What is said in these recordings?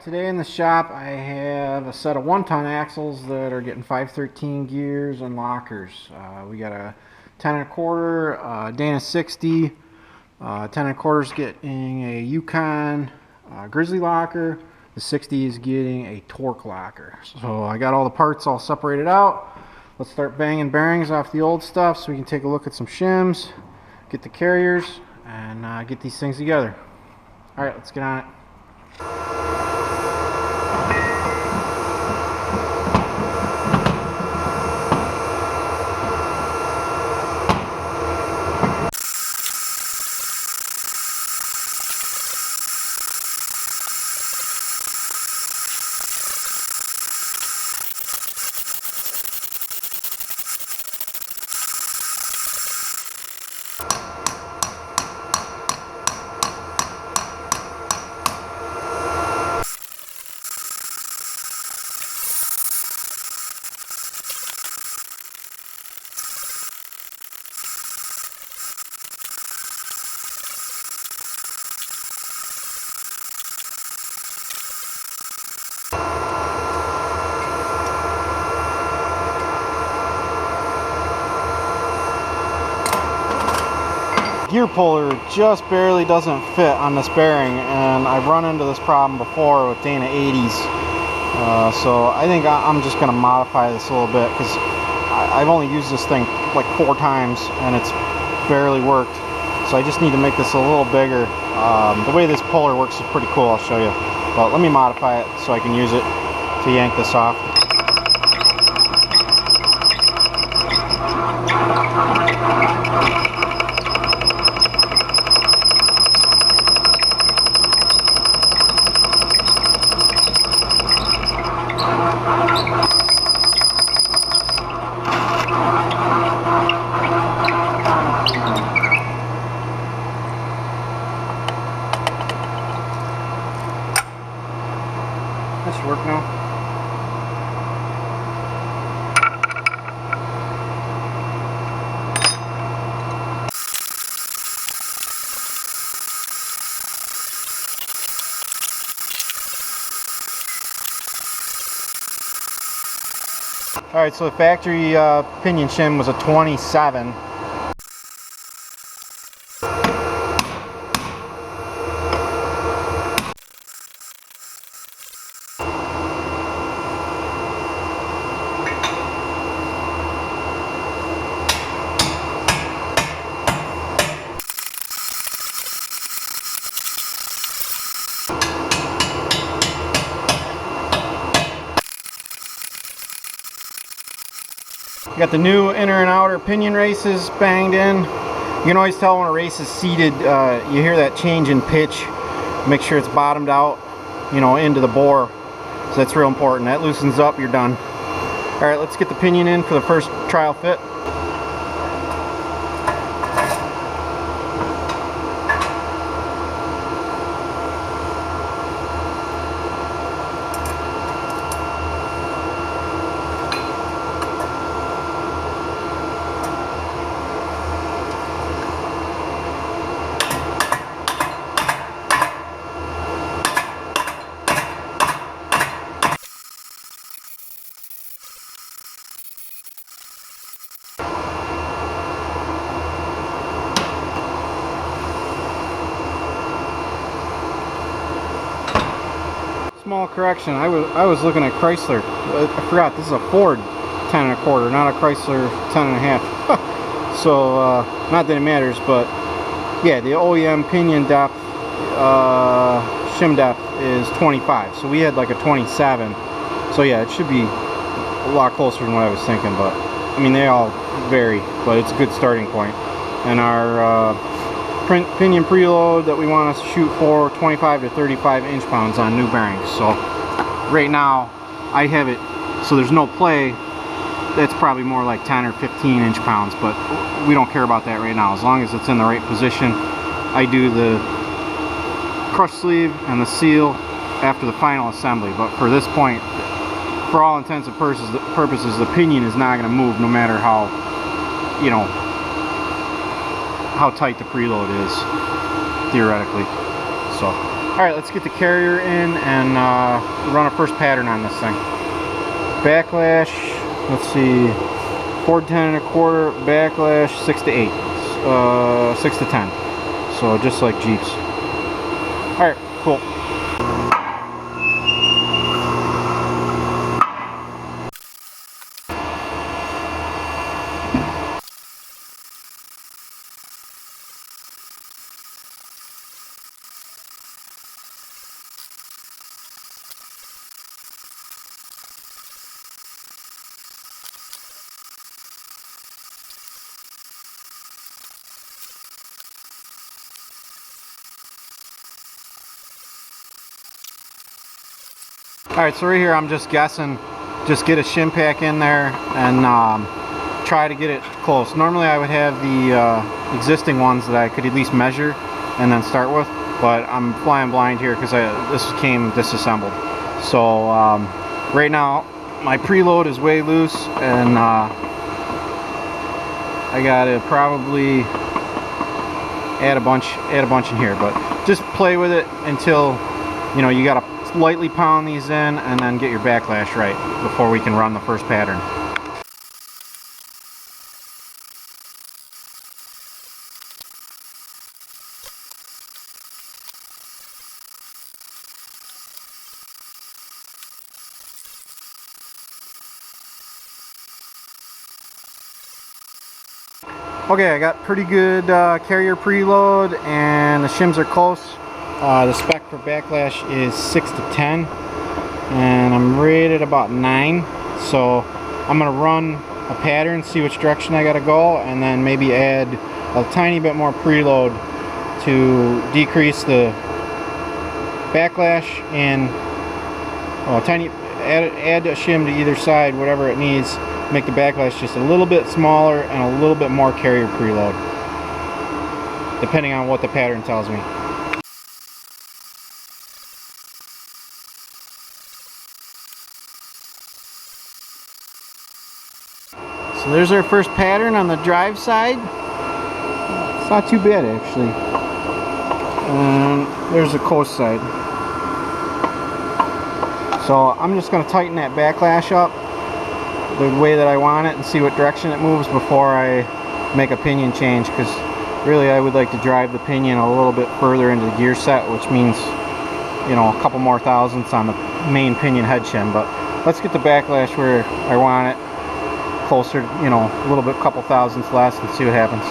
Today in the shop I have a set of 1-ton axles that are getting 513 gears and lockers. We got a 10 1/4 Dana60, 10 1/4 is getting a Yukon Grizzly locker, the 60 is getting a TORQ locker. So I got all the parts all separated out. Let's start banging bearings off the old stuff so we can take a look at some shims, get the carriers, and get these things together. Alright, let's get on it. Gear puller just barely doesn't fit on this bearing, and I've run into this problem before with Dana80s. So I think I'm just going to modify this a little bit because I've only used this thing like 4 times and it's barely worked. So I just need to make this a little bigger. The way this puller works is pretty cool, I'll show you. But let me modify it so I can use it to yank this off. That should work now. Alright, so the factory pinion shim was a 27. Got the new inner and outer pinion races banged in. You can always tell when a race is seated. You hear that change in pitch. Make sure it's bottomed out, you know, into the bore. So that's real important. That loosens up, you're done. Alright, let's get the pinion in for the first trial fit. Small correction, I was looking at Chrysler. I forgot, this is a Ford 10 1/4, not a Chrysler 10 1/2. So, not that it matters, but yeah, the OEM pinion depth, shim depth is 25. So we had like a 27. So yeah, it should be a lot closer than what I was thinking, but I mean, they all vary, but it's a good starting point. And our pinion preload that we want to shoot for 25 to 35 inch-pounds on new bearings. So right now I have it so there's no play. That's probably more like 10 or 15 inch-pounds, but we don't care about that right now. As long as it's in the right position. I do the crush sleeve and the seal after the final assembly, but for this point, for all intents and purposes, the pinion is not going to move no matter how, you know, how tight the preload is, theoretically. So Alright, let's get the carrier in and run a first pattern on this thing. Backlash, let's see, Ford 10 1/4, backlash 6 to 8, 6 to 10. So just like Jeeps. Alright, cool. Alright, so right here I'm just guessing, just get a shim pack in there and try to get it close. Normally I would have the existing ones that I could at least measure and then start with, but I'm flying blind here because this came disassembled. So right now my preload is way loose, and I gotta probably add a bunch in here, but just play with it until, you know, you gotta lightly pound these in and then get your backlash right before we can run the first pattern. Okay, I got pretty good carrier preload and the shims are close. The spec for backlash is 6 to 10 and I'm rated about 9, so I'm gonna run a pattern, see which direction I gotta go, and then maybe add a tiny bit more preload to decrease the backlash, and add a shim to either side, whatever it needs, make the backlash just a little bit smaller and a little bit more carrier preload, depending on what the pattern tells me. So there's our first pattern on the drive side. It's not too bad actually. And there's the coast side. So I'm just going to tighten that backlash up the way that I want it and see what direction it moves before I make a pinion change, because really I would like to drive the pinion a little bit further into the gear set, which means, you know, a couple more thousandths on the main pinion head shim. But let's get the backlash where I want it, closer, you know, a little bit, couple thousandths less, and see what happens.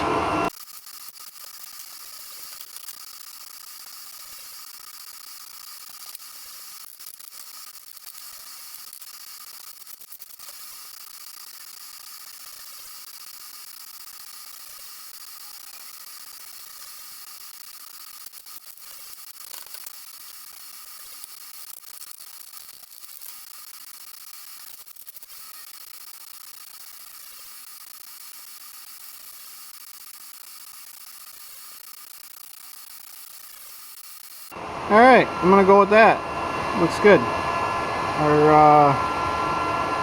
Alright, I'm gonna go with that. Looks good. Our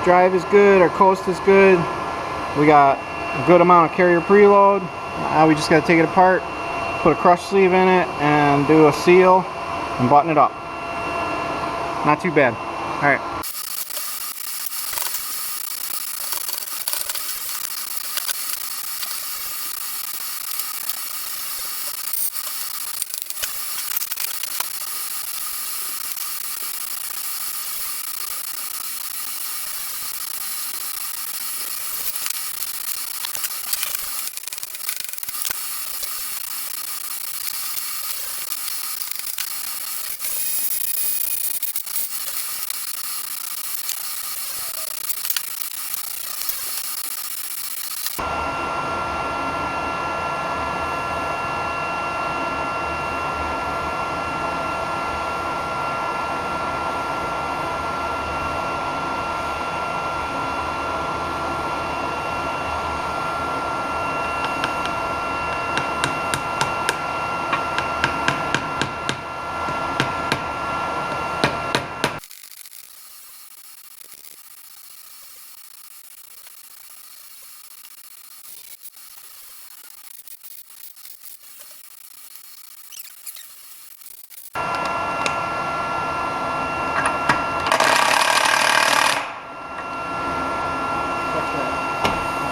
drive is good, our coast is good. We got a good amount of carrier preload. Now we just gotta take it apart, put a crush sleeve in it, and do a seal and button it up. Not too bad. Alright.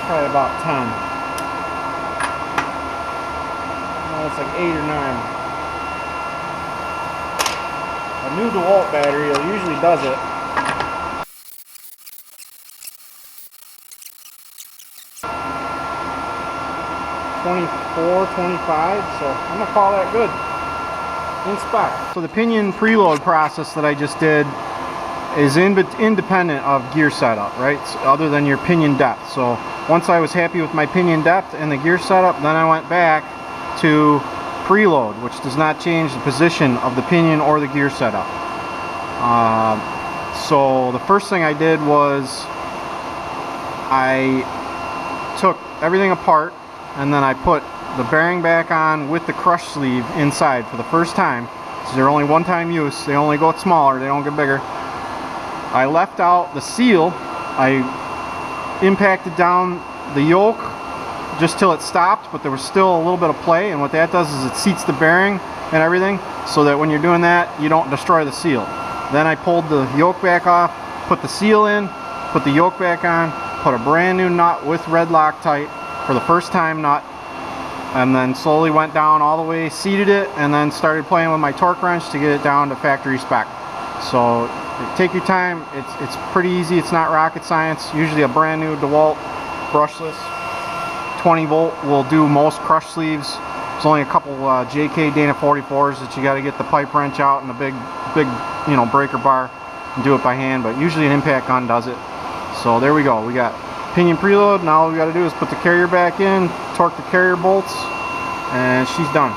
probably about 10. No, it's like 8 or 9. A new DeWalt battery usually does it. $24, $25, so I'm gonna call that good. Inspect. So the pinion preload process that I just did is independent of gear setup, right? So other than your pinion depth. So once I was happy with my pinion depth and the gear setup, then I went back to preload, which does not change the position of the pinion or the gear setup. So the first thing I did was I took everything apart, and then I put the bearing back on with the crush sleeve inside for the first time. So they're only one-time use. They only go smaller, they don't get bigger. I left out the seal. I impacted down the yoke just till it stopped, but there was still a little bit of play, and what that does is it seats the bearing and everything so that when you're doing that, you don't destroy the seal. Then I pulled the yoke back off, put the seal in, put the yoke back on, put a brand new nut with red Loctite for the first time nut, and then slowly went down all the way, seated it, and then started playing with my torque wrench to get it down to factory spec. So take your time. It's pretty easy. It's not rocket science. Usually a brand new DeWalt brushless 20 volt will do most crush sleeves. There's only a couple JK Dana60s that you got to get the pipe wrench out and a big breaker bar and do it by hand, but usually an impact gun does it. So there we go. We got pinion preload. Now all we got to do is put the carrier back in, torque the carrier bolts, and she's done.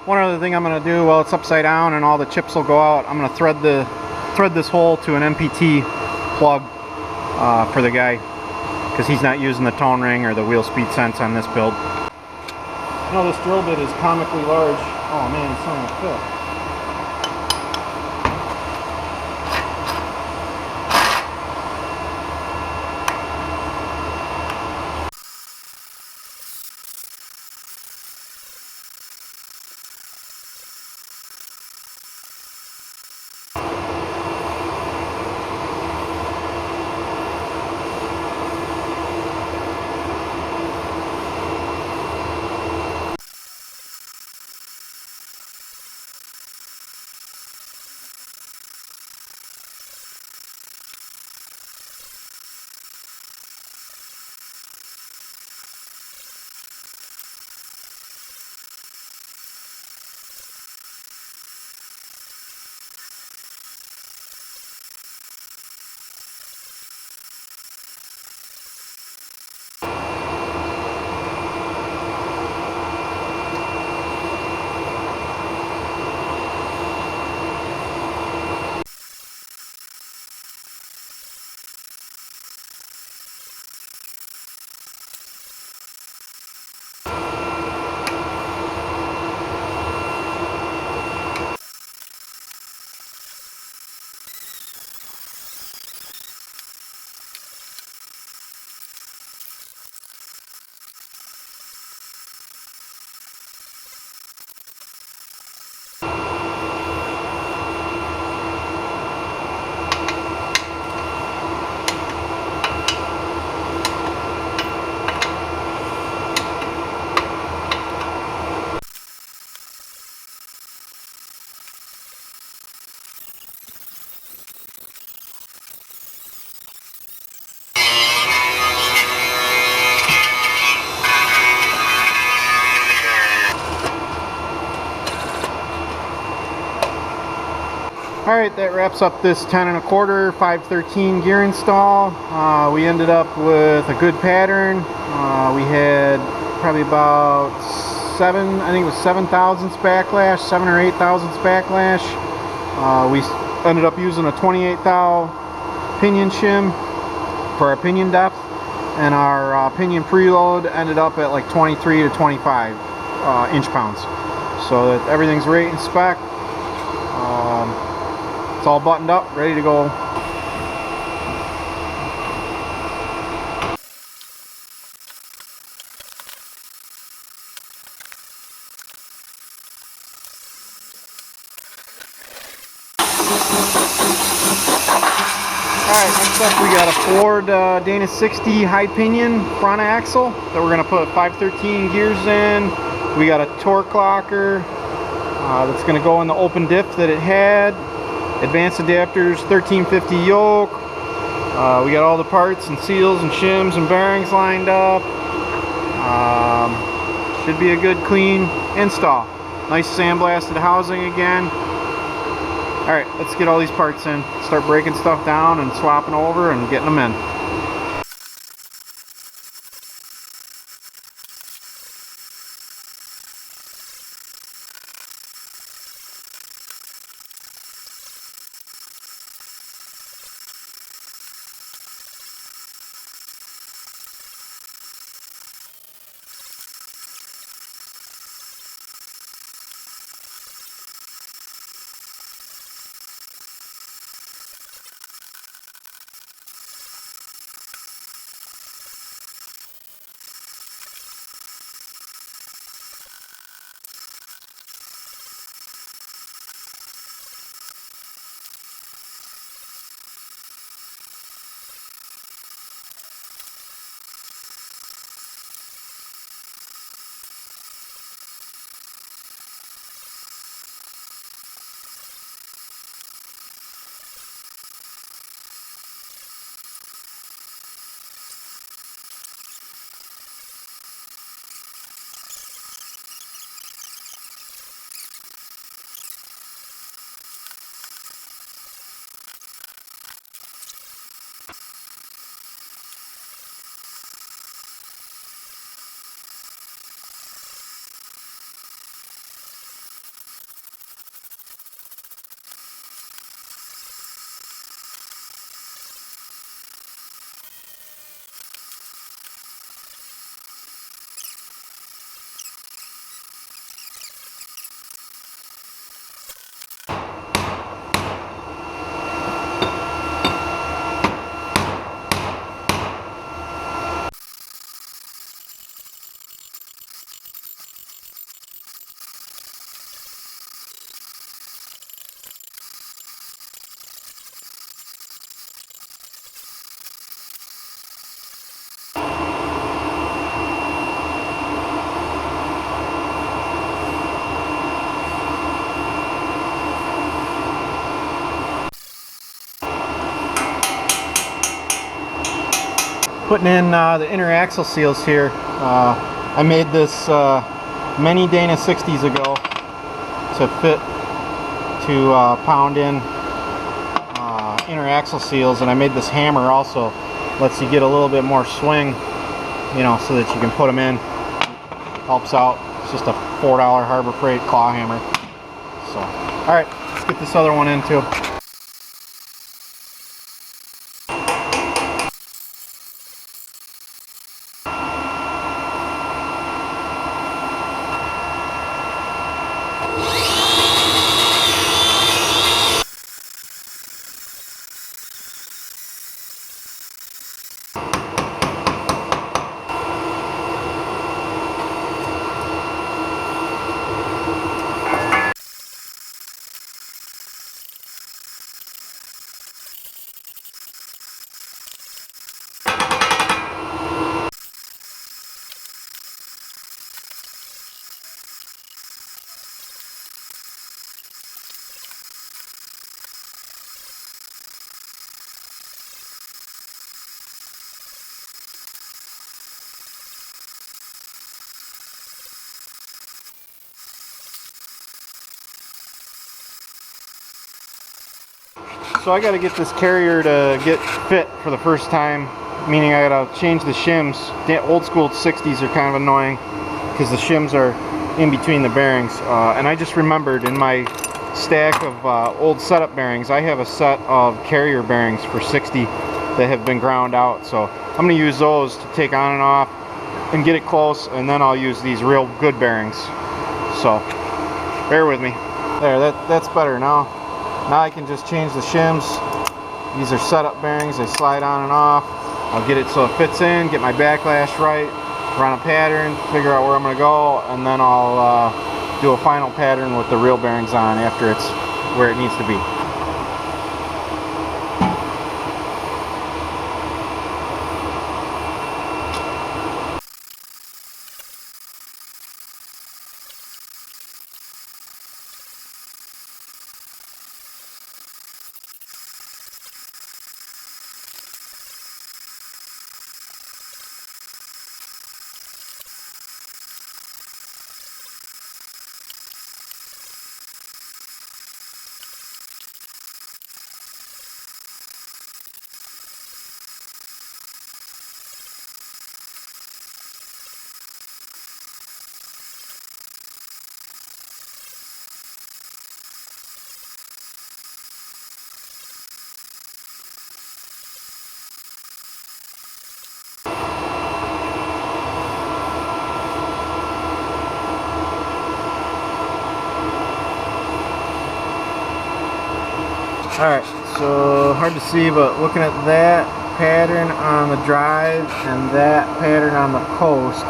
One other thing I'm going to do while it's upside down and all the chips will go out, I'm going to thread this hole to an MPT plug for the guy, because he's not using the tone ring or the wheel speed sense on this build. You know, this drill bit is comically large. Oh man, it's not gonna fit. Alright, that wraps up this 10 1/4 513 gear install. We ended up with a good pattern. We had probably about 7 thousandths backlash, 7 or 8 thousandths backlash. We ended up using a 28 thou pinion shim for our pinion depth, and our pinion preload ended up at like 23 to 25 inch-pounds. So that everything's right in spec. It's all buttoned up, ready to go. Alright, next up we got a Ford Dana60 high pinion front axle that we're going to put 513 gears in. We got a TORQ locker that's going to go in the open diff that it had. Advanced adapters, 1350 yoke. We got all the parts and seals and shims and bearings lined up. Should be a good clean install. Nice sandblasted housing again. Alright, let's get all these parts in. Start breaking stuff down and swapping over and getting them in. Putting in the inner axle seals here. I made this many Dana60s ago to fit to pound in inner axle seals, and I made this hammer also. Lets you get a little bit more swing, you know, so that you can put them in. Helps out. It's just a $4 Harbor Freight claw hammer. So, all right, let's get this other one in too. So I got to get this carrier to get fit for the first time, meaning I got to change the shims. The old school 60s are kind of annoying because the shims are in between the bearings. And I just remembered in my stack of old setup bearings, I have a set of carrier bearings for 60 that have been ground out. So I'm going to use those to take on and off and get it close, and then I'll use these real good bearings. So bear with me. There, that's better now. Now I can just change the shims. These are setup bearings, they slide on and off. I'll get it so it fits in, get my backlash right, run a pattern, figure out where I'm going to go, and then I'll do a final pattern with the real bearings on after it's where it needs to be. Alright, so hard to see, but looking at that pattern on the drive and that pattern on the coast,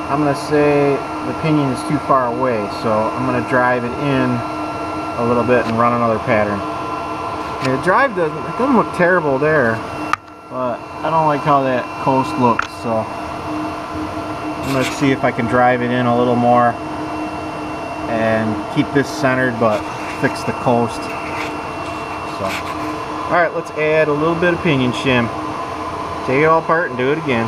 I'm going to say the pinion is too far away, so I'm going to drive it in a little bit and run another pattern. I mean, the drive doesn't look terrible there, but I don't like how that coast looks, so I'm going to see if I can drive it in a little more and keep this centered but fix the coast. So, alright, let's add a little bit of pinion shim. Take it all apart and do it again.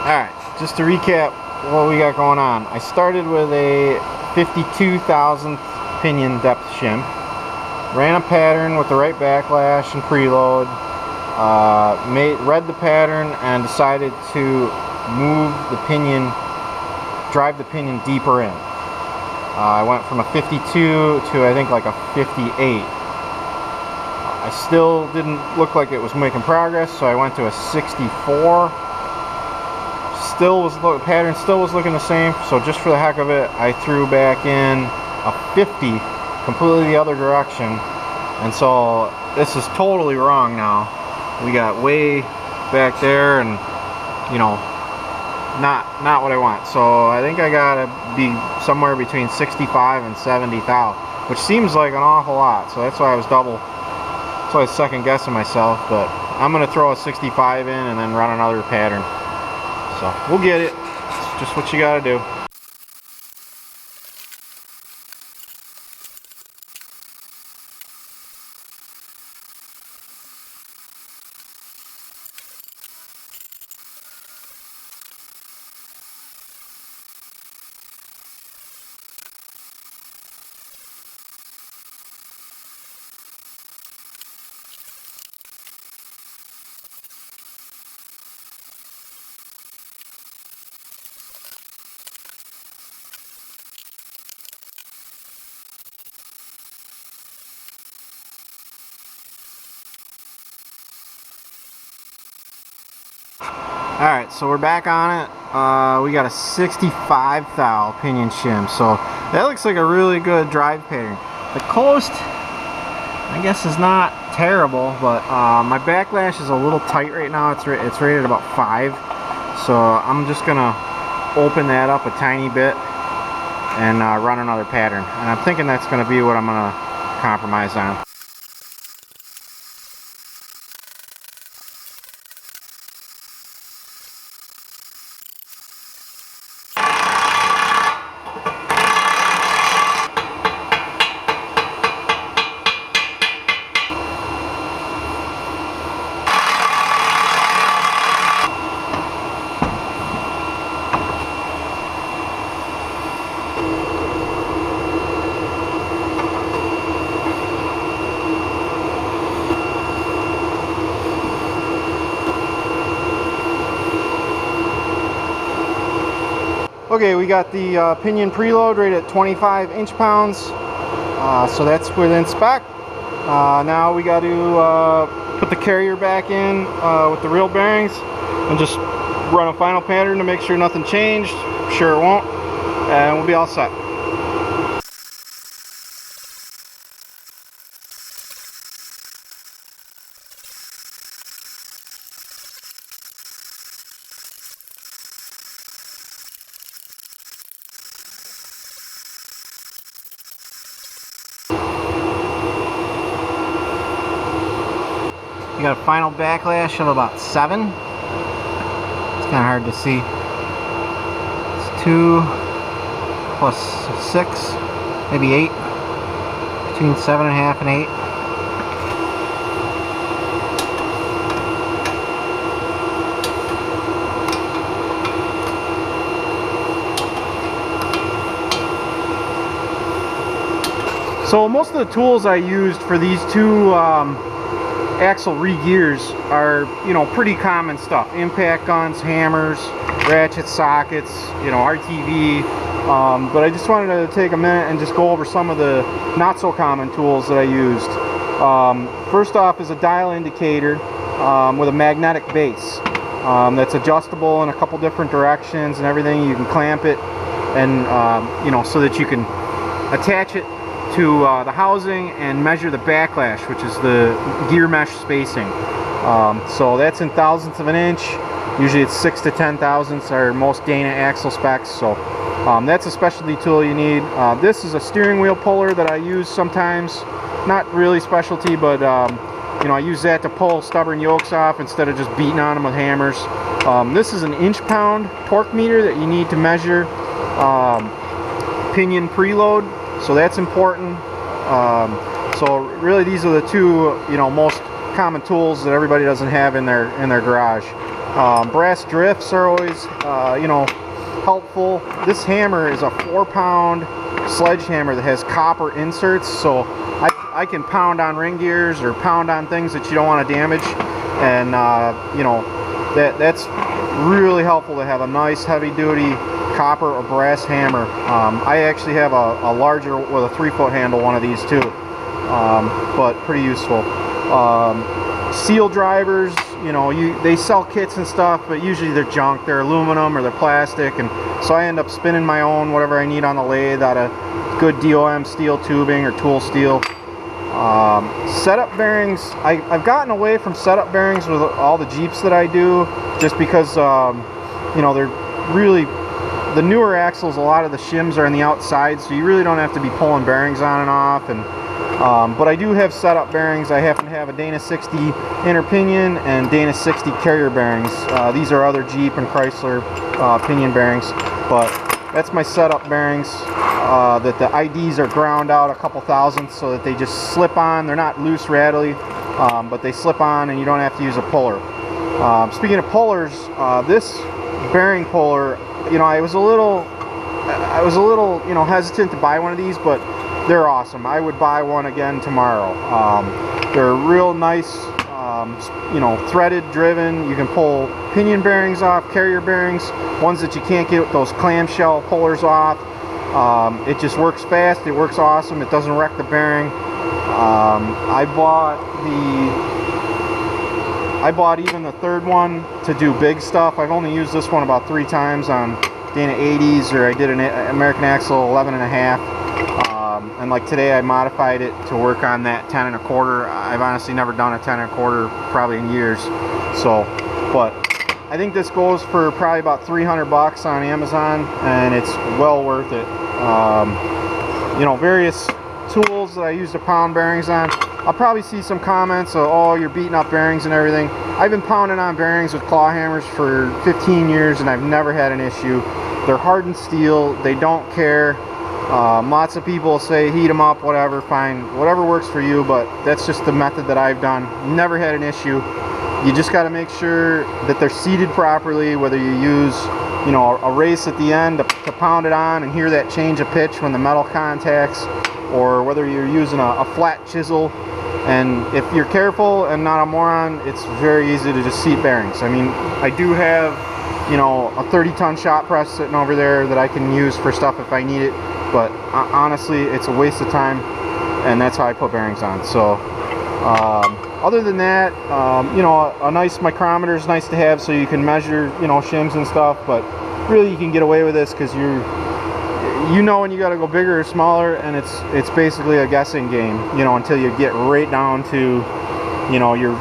Alright, just to recap what we got going on. I started with a 52,000th pinion depth shim. Ran a pattern with the right backlash and preload. Read the pattern and decided to move the pinion, drive the pinion deeper in. I went from a 52 to I think like a 58. I still didn't look like it was making progress, so I went to a 64. The pattern still was looking the same, so just for the heck of it, I threw back in a 50, completely the other direction, and so this is totally wrong now. We got way back there, and you know, not what I want. So I think I gotta be somewhere between 65 and 70 thou, which seems like an awful lot. So that's why I was second guessing myself, but I'm gonna throw a 65 in and then run another pattern. So we'll get it. It's just what you gotta do. Alright, so we're back on it. We got a 65 thou pinion shim, so that looks like a really good drive pattern. The coast, I guess, is not terrible, but my backlash is a little tight right now. It's rated about 5, so I'm just gonna open that up a tiny bit and run another pattern. And I'm thinking that's gonna be what I'm gonna compromise on. Okay, we got the pinion preload rated at 25 inch-pounds, so that's within spec. Now we got to put the carrier back in with the real bearings and just run a final pattern to make sure nothing changed. Sure it won't, and we'll be all set. got a final backlash of about 7. It's kind of hard to see. It's 2 plus 6, maybe 8, between 7.5 and 8. So most of the tools I used for these two axle re-gears are, you know, pretty common stuff. Impact guns, hammers, ratchet sockets, you know, RTV. But I just wanted to take a minute and just go over some of the not so common tools that I used. First off is a dial indicator with a magnetic base that's adjustable in a couple different directions and everything. You can clamp it and you know, so that you can attach it to the housing and measure the backlash, which is the gear mesh spacing. So that's in thousandths of an inch. Usually it's 6 to 10 thousandths are most Dana axle specs. So that's a specialty tool you need. This is a steering wheel puller that I use sometimes. Not really specialty, but you know, I use that to pull stubborn yokes off instead of just beating on them with hammers. This is an inch-pound torque meter that you need to measure pinion preload. So that's important. So really, these are the two, you know, most common tools that everybody doesn't have in their garage. Brass drifts are always, you know, helpful. This hammer is a 4-pound sledgehammer that has copper inserts, so I can pound on ring gears or pound on things that you don't want to damage, and you know, that's really helpful to have a nice heavy-duty copper or brass hammer. I actually have a larger with a 3-foot handle one of these too, but pretty useful. Seal drivers, you know, they sell kits and stuff, but usually they're junk. They're aluminum or they're plastic, and so I end up spinning my own whatever I need on the lathe out of good DOM steel tubing or tool steel. Setup bearings, I've gotten away from setup bearings with all the Jeeps that I do, just because you know, they're really, the newer axles, a lot of the shims are on the outside, so you really don't have to be pulling bearings on and off. And but I do have setup bearings. I happen to have a Dana60 inner pinion and Dana60 carrier bearings. These are other Jeep and Chrysler pinion bearings, but that's my setup bearings. That the IDs are ground out a couple thousandths so that they just slip on. They're not loose rattly, but they slip on and you don't have to use a puller. Speaking of pullers, this bearing puller, you know, I was a little, you know, hesitant to buy one of these, but they're awesome. I would buy one again tomorrow. They're real nice, you know, threaded driven. You can pull pinion bearings off, carrier bearings, ones that you can't get those clamshell pullers off. It just works fast. It works awesome. It doesn't wreck the bearing. I bought even the third one to do big stuff. I've only used this one about 3 times on Dana80s, or I did an American Axle 11.5. And like today I modified it to work on that 10 1/4. I've honestly never done a 10 1/4 probably in years. So, but I think this goes for probably about 300 bucks on Amazon, and it's well worth it. You know, various tools that I use to pound bearings on. I'll probably see some comments of, oh, you're beating up bearings and everything. I've been pounding on bearings with claw hammers for 15 years and I've never had an issue. They're hardened steel. They don't care. Lots of people say heat them up, whatever, fine, whatever works for you, but that's just the method that I've done. Never had an issue. You just got to make sure that they're seated properly, whether you use, you know, a race at the end to pound it on and hear that change of pitch when the metal contacts, or whether you're using a flat chisel. And if you're careful and not a moron, it's very easy to just seat bearings. I mean, I do have, you know, a 30-ton shop press sitting over there that I can use for stuff if I need it, but honestly, it's a waste of time, and that's how I put bearings on. So other than that, you know, a nice micrometer is nice to have so you can measure, you know, shims and stuff, but really you can get away with this because you know when you got to go bigger or smaller, and it's basically a guessing game, you know, until you get right down to, you know, your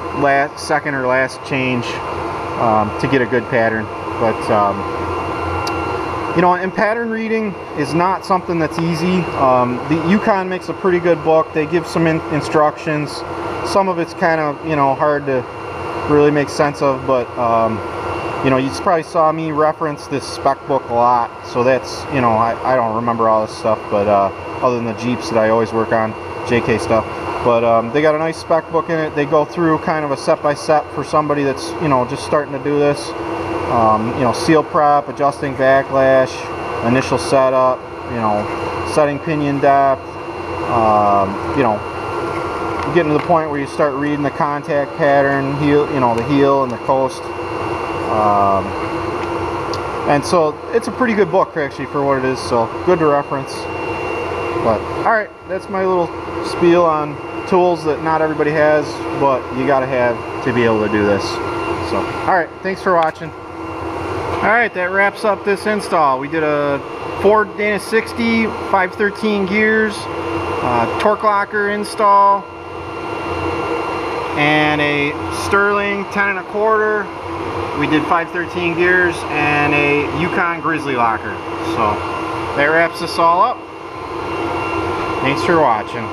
second or last change to get a good pattern. But you know, and pattern reading is not something that's easy. The Yukon makes a pretty good book. They give some instructions, some of it's kind of, you know, hard to really make sense of, but you know, you probably saw me reference this spec book a lot, so that's, you know, I don't remember all this stuff, but other than the Jeeps that I always work on, JK stuff. But they got a nice spec book in it. They go through kind of a step-by-step for somebody that's, you know, just starting to do this. You know, seal prep, adjusting backlash, initial setup, you know, setting pinion depth, you know, getting to the point where you start reading the contact pattern, heel, you know, the heel and the coast. And so it's a pretty good book actually for what it is, so good to reference. But alright, that's my little spiel on tools that not everybody has, but you gotta have to be able to do this. So alright, thanks for watching. Alright, that wraps up this install. We did a Ford Dana60, 513 gears, torque locker install, and a Sterling 10 1/4. We did 513 gears and a Yukon Grizzly locker. So that wraps this all up. Thanks for watching.